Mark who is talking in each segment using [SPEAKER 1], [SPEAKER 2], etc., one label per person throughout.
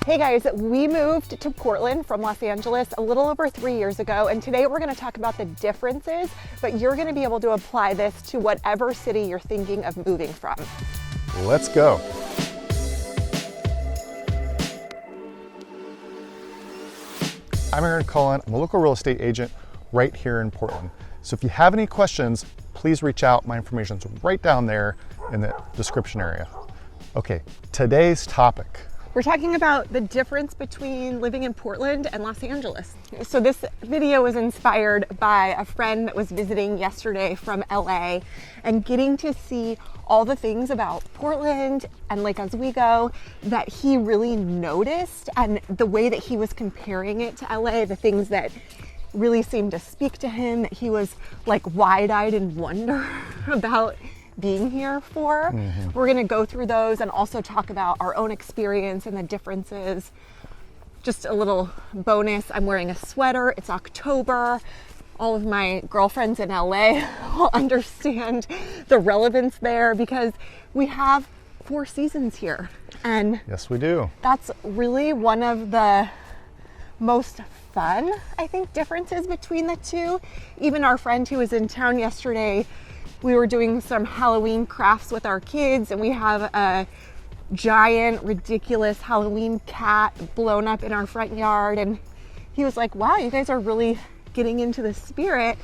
[SPEAKER 1] Hey guys, we moved to Portland from Los Angeles a little over 3 years ago, and today we're going to talk about the differences, but you're going to be able to apply this to whatever city you're thinking of moving from.
[SPEAKER 2] Let's go. I'm Aaron Cullen. I'm a local real estate agent right here in Portland. So if you have any questions, please reach out. My information's right down there in the description area. Okay, today's topic.
[SPEAKER 1] We're talking about the difference between living in Portland and Los Angeles. So this video was inspired by a friend that was visiting yesterday from LA and getting to see all the things about Portland and Lake Oswego that he really noticed, and the way that he was comparing it to LA, the things that really seemed to speak to him, that he was like wide-eyed in wonder about being here for. We're gonna go through those and also talk about our own experience and the differences. Just a little bonus, I'm wearing a sweater, it's October. All of my girlfriends in LA will understand the relevance there because we have 4 seasons here. And
[SPEAKER 2] yes, we do.
[SPEAKER 1] That's really one of the most fun, I think, differences between the two. Even our friend who was in town yesterday, we were doing some Halloween crafts with our kids, and we have a giant, ridiculous Halloween cat blown up in our front yard. And he was like, wow, you guys are really getting into the spirit.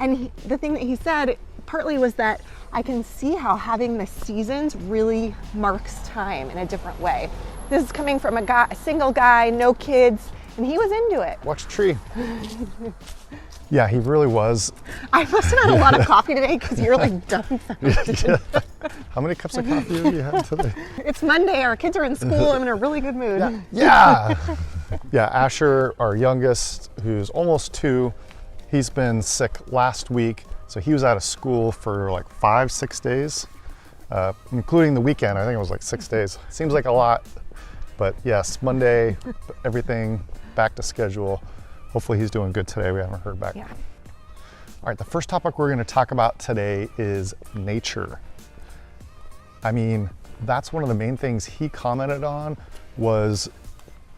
[SPEAKER 1] And the thing that he said partly was that I can see how having the seasons really marks time in a different way. This is coming from a single guy, no kids, and he was into it.
[SPEAKER 2] Watch the tree. Yeah, he really was.
[SPEAKER 1] I must have had a lot of coffee today because you're like dumbfounded.
[SPEAKER 2] How many cups of coffee have you had today?
[SPEAKER 1] It's Monday, our kids are in school, I'm in a really good mood.
[SPEAKER 2] Yeah. Yeah, Asher, our youngest, who's almost 2, he's been sick last week. So he was out of school for like 5-6 days, including the weekend. I think it was like 6 days. Seems like a lot, but yes, Monday, everything back to schedule. Hopefully he's doing good today. We haven't heard back.
[SPEAKER 1] Yeah.
[SPEAKER 2] All right, the first topic we're going to talk about today is nature. I mean, that's one of the main things he commented on, was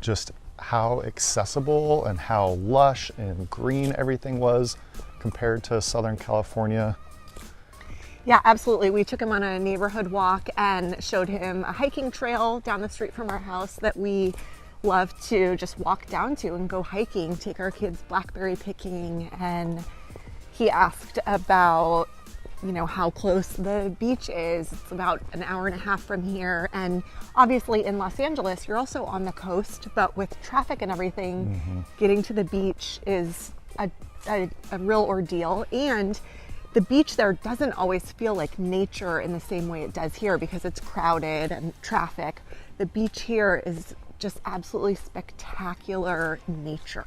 [SPEAKER 2] just how accessible and how lush and green everything was compared to Southern California.
[SPEAKER 1] Yeah, absolutely. We took him on a neighborhood walk and showed him a hiking trail down the street from our house that we love to just walk down to and go hiking, take our kids blackberry picking. And he asked about, you know, how close the beach is. It's about an hour and a half from here. And obviously in Los Angeles, you're also on the coast, but with traffic and everything, getting to the beach is a real ordeal. And the beach there doesn't always feel like nature in the same way it does here because it's crowded and traffic. The beach here is just absolutely spectacular nature.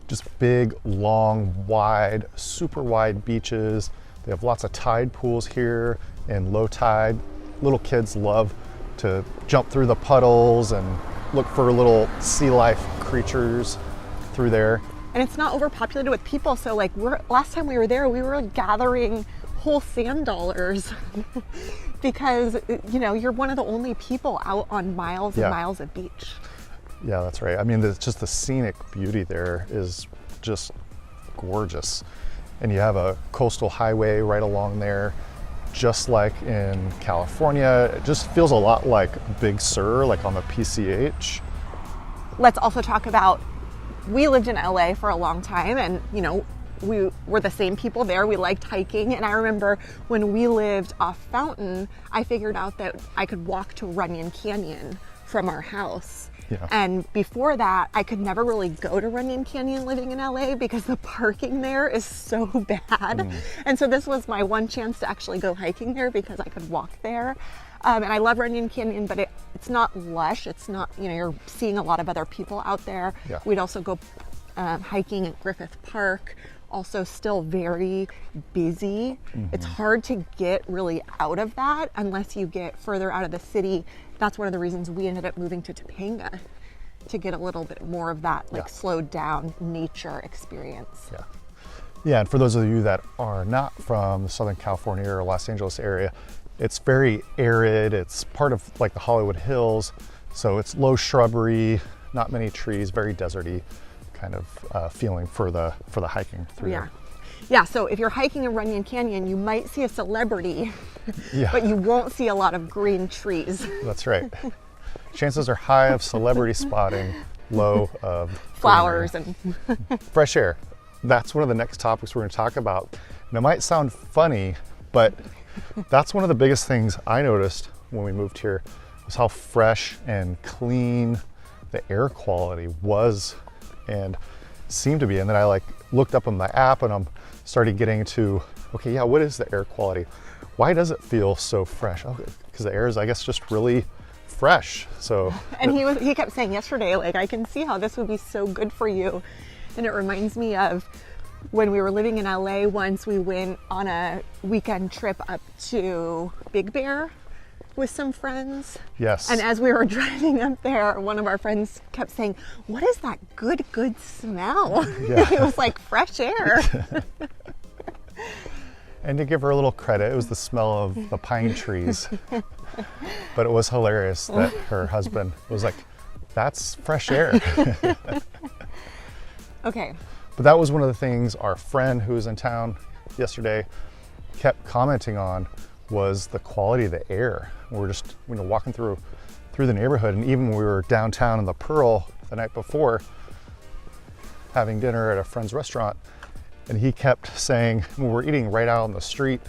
[SPEAKER 2] Just big, long, wide, super wide beaches. They have lots of tide pools here and low tide. Little kids love to jump through the puddles and look for little sea life creatures through there.
[SPEAKER 1] And it's not overpopulated with people, so like last time we were there, we were gathering whole sand dollars because, you know, you're one of the only people out on miles and miles of beach.
[SPEAKER 2] Yeah, that's right. I mean, just the scenic beauty there is just gorgeous. And you have a coastal highway right along there, just like in California. It just feels a lot like Big Sur, like on the PCH.
[SPEAKER 1] Let's also talk about, we lived in LA for a long time, and you know, we were the same people there. We liked hiking, and I remember when we lived off Fountain, I figured out that I could walk to Runyon Canyon from our house.
[SPEAKER 2] Yeah.
[SPEAKER 1] And before that, I could never really go to Runyon Canyon living in LA because the parking there is so bad. And so this was my one chance to actually go hiking there because I could walk there. And I love Runyon Canyon, but it's not lush. It's not, you know, you're seeing a lot of other people out there.
[SPEAKER 2] Yeah.
[SPEAKER 1] We'd also go hiking at Griffith Park. Also still very busy. It's hard to get really out of that unless you get further out of the city. That's one of the reasons we ended up moving to Topanga, to get a little bit more of that like slowed down nature experience.
[SPEAKER 2] Yeah. Yeah, and for those of you that are not from the Southern California or Los Angeles area, it's very arid. It's part of like the Hollywood Hills, so it's low shrubbery, not many trees, very deserty kind of feeling for the hiking through
[SPEAKER 1] Yeah.
[SPEAKER 2] there.
[SPEAKER 1] Yeah, so if you're hiking in Runyon Canyon, you might see a celebrity,
[SPEAKER 2] Yeah.
[SPEAKER 1] but you won't see a lot of green trees.
[SPEAKER 2] That's right. Chances are high of celebrity spotting, low of
[SPEAKER 1] Flowers
[SPEAKER 2] greenery.
[SPEAKER 1] and
[SPEAKER 2] Fresh air. That's one of the next topics we're going to talk about. And it might sound funny, but that's one of the biggest things I noticed when we moved here was how fresh and clean the air quality was and seemed to be. And then I looked up on my app and I'm started getting to, okay, yeah, what is the air quality? Why does it feel so fresh? Oh, because the air is, I guess, just really fresh. So
[SPEAKER 1] and he kept saying yesterday, like, I can see how this would be so good for you. And it reminds me of when we were living in LA once. We went on a weekend trip up to Big Bear with some friends.
[SPEAKER 2] yes.
[SPEAKER 1] And as we were driving up there, one of our friends kept saying, what is that good smell?
[SPEAKER 2] Yeah.
[SPEAKER 1] It was like fresh air.
[SPEAKER 2] And to give her a little credit, it was the smell of the pine trees. But it was hilarious that her husband was like, that's fresh air.
[SPEAKER 1] Okay.
[SPEAKER 2] But that was one of the things our friend who was in town yesterday kept commenting on was the quality of the air. We were just walking through the neighborhood, and even when we were downtown in the Pearl the night before having dinner at a friend's restaurant, and he kept saying, when we were eating right out on the street,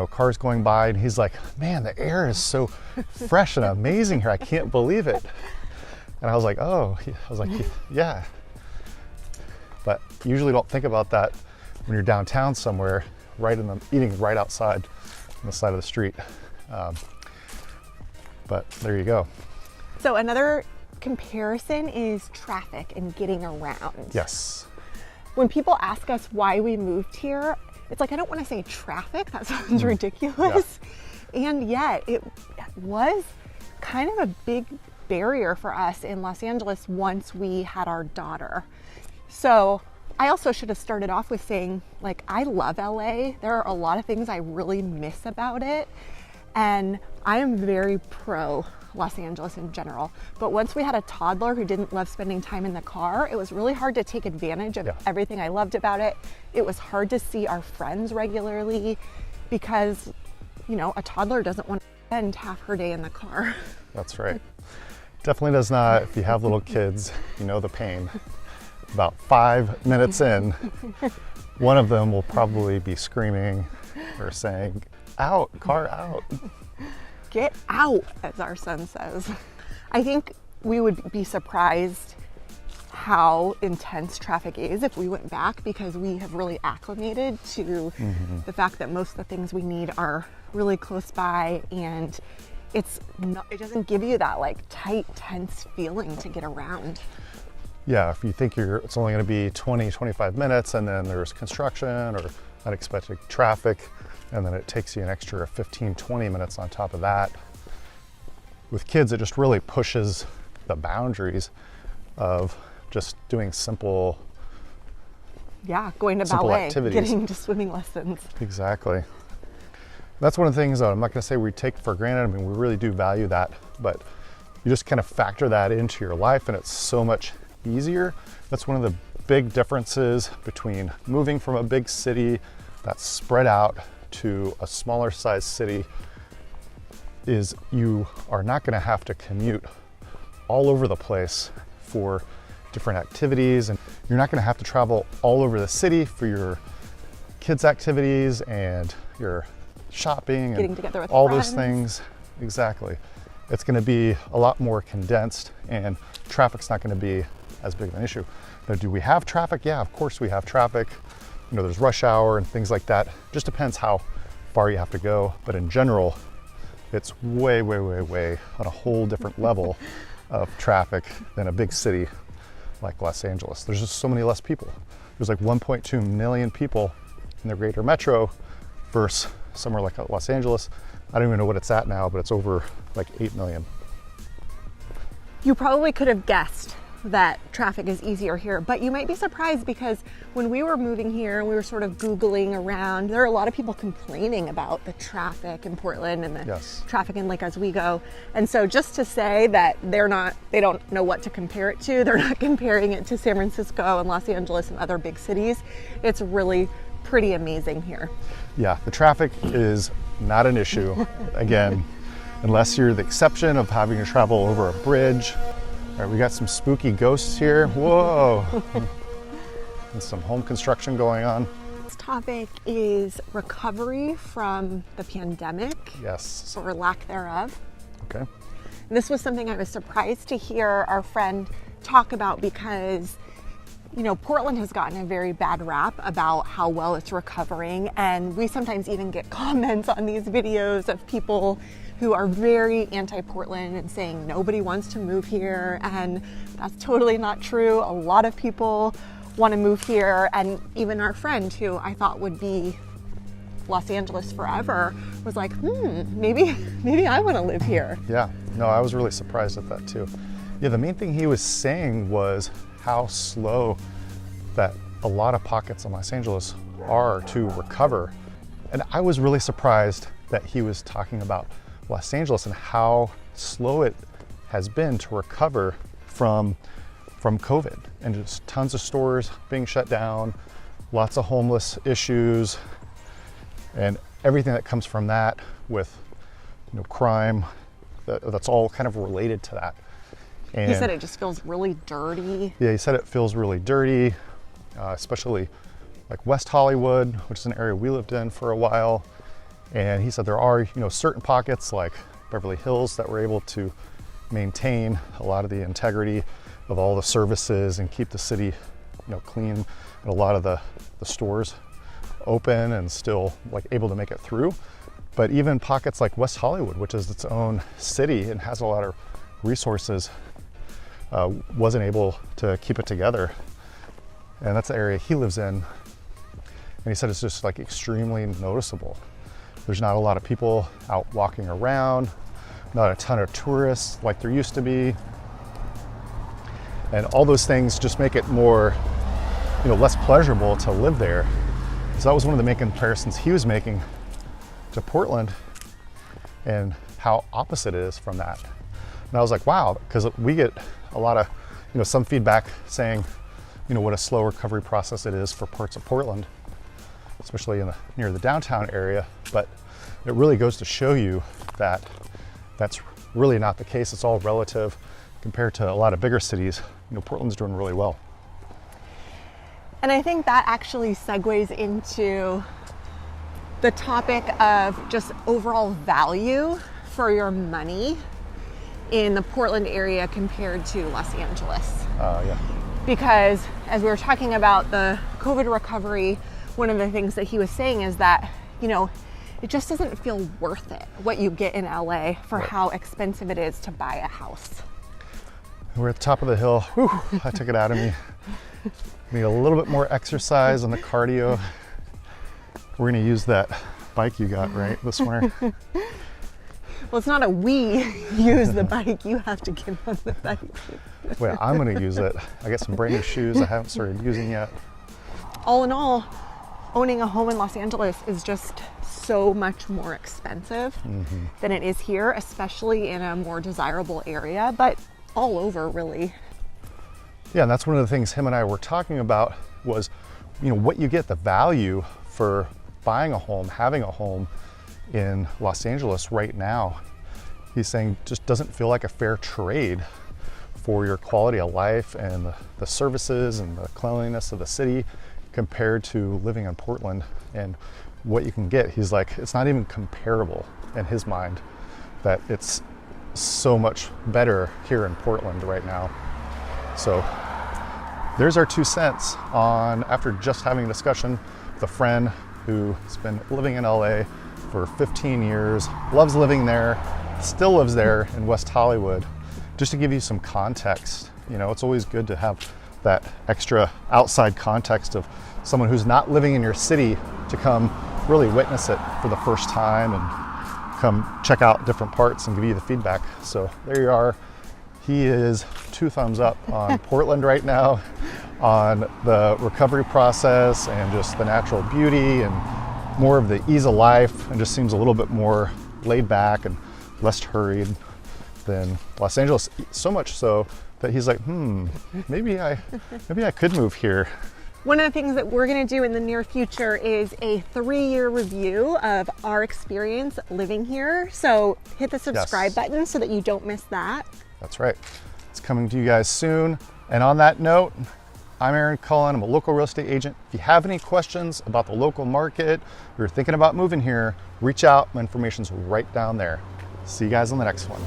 [SPEAKER 2] cars going by, and he's like, man, the air is so fresh and amazing here. I can't believe it. And I was like, yeah. But you usually don't think about that when you're downtown somewhere, eating right outside on the side of the street. But there you go.
[SPEAKER 1] So another comparison is traffic and getting around.
[SPEAKER 2] Yes.
[SPEAKER 1] When people ask us why we moved here, it's like, I don't want to say traffic, that sounds ridiculous. Yeah. And yet it was kind of a big barrier for us in Los Angeles once we had our daughter. So I also should have started off with saying, like, I love LA. There are a lot of things I really miss about it. And I am very pro Los Angeles in general. But once we had a toddler who didn't love spending time in the car, it was really hard to take advantage of everything I loved about it. It was hard to see our friends regularly because, a toddler doesn't want to spend half her day in the car.
[SPEAKER 2] That's right. Definitely does not. If you have little kids, you know the pain. About 5 minutes in, one of them will probably be screaming or saying, out, car out.
[SPEAKER 1] Get out, as our son says. I think we would be surprised how intense traffic is if we went back, because we have really acclimated to the fact that most of the things we need are really close by, and it doesn't give you that tight, tense feeling to get around.
[SPEAKER 2] Yeah, if you think it's only going to be 20, 25 minutes, and then there's construction or unexpected traffic, and then it takes you an extra 15, 20 minutes on top of that. With kids, it just really pushes the boundaries of just doing simple
[SPEAKER 1] going to ballet,
[SPEAKER 2] activities.
[SPEAKER 1] Getting to swimming lessons.
[SPEAKER 2] Exactly. That's one of the things that I'm not going to say we take for granted. I mean, we really do value that, but you just kind of factor that into your life, and it's so much easier. That's one of the big differences between moving from a big city that's spread out to a smaller size city, is you are not going to have to commute all over the place for different activities, and you're not going to have to travel all over the city for your kids' activities and your shopping and
[SPEAKER 1] getting together with
[SPEAKER 2] all
[SPEAKER 1] friends.
[SPEAKER 2] those things. Exactly. It's going to be a lot more condensed, and traffic's not going to be as big of an issue. Now, do we have traffic? Yeah, of course we have traffic. There's rush hour and things like that. Just depends how far you have to go. But in general, it's way, way, way, way on a whole different level of traffic than a big city like Los Angeles. There's just so many less people. There's like 1.2 million people in the greater metro versus somewhere like Los Angeles. I don't even know what it's at now, but it's over like 8 million.
[SPEAKER 1] You probably could have guessed that traffic is easier here, but you might be surprised because when we were moving here and we were sort of Googling around, there are a lot of people complaining about the traffic in Portland and the traffic in Lake Oswego. And so just to say that they don't know what to compare it to, they're not comparing it to San Francisco and Los Angeles and other big cities. It's really pretty amazing here.
[SPEAKER 2] Yeah, the traffic is not an issue. Again, unless you're the exception of having to travel over a bridge. All right, we got some spooky ghosts here. Whoa. And some home construction going on.
[SPEAKER 1] This topic is recovery from the pandemic.
[SPEAKER 2] Yes.
[SPEAKER 1] Or lack thereof.
[SPEAKER 2] Okay.
[SPEAKER 1] And this was something I was surprised to hear our friend talk about because, you know, Portland has gotten a very bad rap about how well it's recovering. And we sometimes even get comments on these videos of people who are very anti-Portland and saying nobody wants to move here, and that's totally not true. A lot of people want to move here, and even our friend who I thought would be Los Angeles forever was like, maybe I want to live here.
[SPEAKER 2] Yeah, no, I was really surprised at that too. Yeah, the main thing he was saying was how slow that a lot of pockets in Los Angeles are to recover. And I was really surprised that he was talking about Los Angeles and how slow it has been to recover from COVID, and just tons of stores being shut down, lots of homeless issues, and everything that comes from that with, you know, crime, that's all kind of related to that. And
[SPEAKER 1] he said it just feels really dirty.
[SPEAKER 2] Yeah, he said it feels really dirty, especially like West Hollywood, which is an area we lived in for a while. And he said there are, you know, certain pockets like Beverly Hills that were able to maintain a lot of the integrity of all the services and keep the city, you know, clean, and a lot of the stores open and still like able to make it through. But even pockets like West Hollywood, which is its own city and has a lot of resources, wasn't able to keep it together. And that's the area he lives in. And he said it's just like extremely noticeable. There's not a lot of people out walking around, not a ton of tourists like there used to be. And all those things just make it more, you know, less pleasurable to live there. So that was one of the main comparisons he was making to Portland and how opposite it is from that. And I was like, wow, because we get a lot of, you know, some feedback saying, you know, what a slow recovery process it is for parts of Portland, especially near the downtown area. But it really goes to show you that that's really not the case. It's all relative compared to a lot of bigger cities. You know, Portland's doing really well.
[SPEAKER 1] And I think that actually segues into the topic of just overall value for your money in the Portland area compared to Los Angeles.
[SPEAKER 2] Yeah.
[SPEAKER 1] Because as we were talking about the COVID recovery, one of the things that he was saying is that, you know, it just doesn't feel worth it what you get in LA for how expensive it is to buy a house.
[SPEAKER 2] We're at the top of the hill. Whew, that took it out of me. Need a little bit more exercise on the cardio. We're gonna use that bike you got, right, this winter?
[SPEAKER 1] Well, it's not a we use the bike, you have to get on the bike.
[SPEAKER 2] Well, I'm gonna use it. I got some brand new shoes I haven't started using yet.
[SPEAKER 1] All in all, owning a home in Los Angeles is just so much more expensive than it is here, especially in a more desirable area, but all over really.
[SPEAKER 2] Yeah, and that's one of the things him and I were talking about was, you know, what you get, the value for buying a home, having a home in Los Angeles right now. He's saying just doesn't feel like a fair trade for your quality of life and the services and the cleanliness of the city compared to living in Portland and what you can get. He's like, it's not even comparable in his mind, that it's so much better here in Portland right now. So there's our 2 cents on, after just having a discussion with a friend who's been living in LA for 15 years, loves living there, still lives there in West Hollywood. Just to give you some context, you know, it's always good to have that extra outside context of someone who's not living in your city to come really witness it for the first time and come check out different parts and give you the feedback. So there you are. he is 2 thumbs up on Portland right now, on the recovery process and just the natural beauty and more of the ease of life, and just seems a little bit more laid back and less hurried than Los Angeles. So much so that he's like, maybe I could move here.
[SPEAKER 1] One of the things that we're going to do in the near future is a 3-year review of our experience living here. So hit the subscribe button so that you don't miss that.
[SPEAKER 2] That's right. It's coming to you guys soon. And on that note, I'm Cullen. I'm a local real estate agent. If you have any questions about the local market, or you're thinking about moving here, reach out. My information's right down there. See you guys on the next one.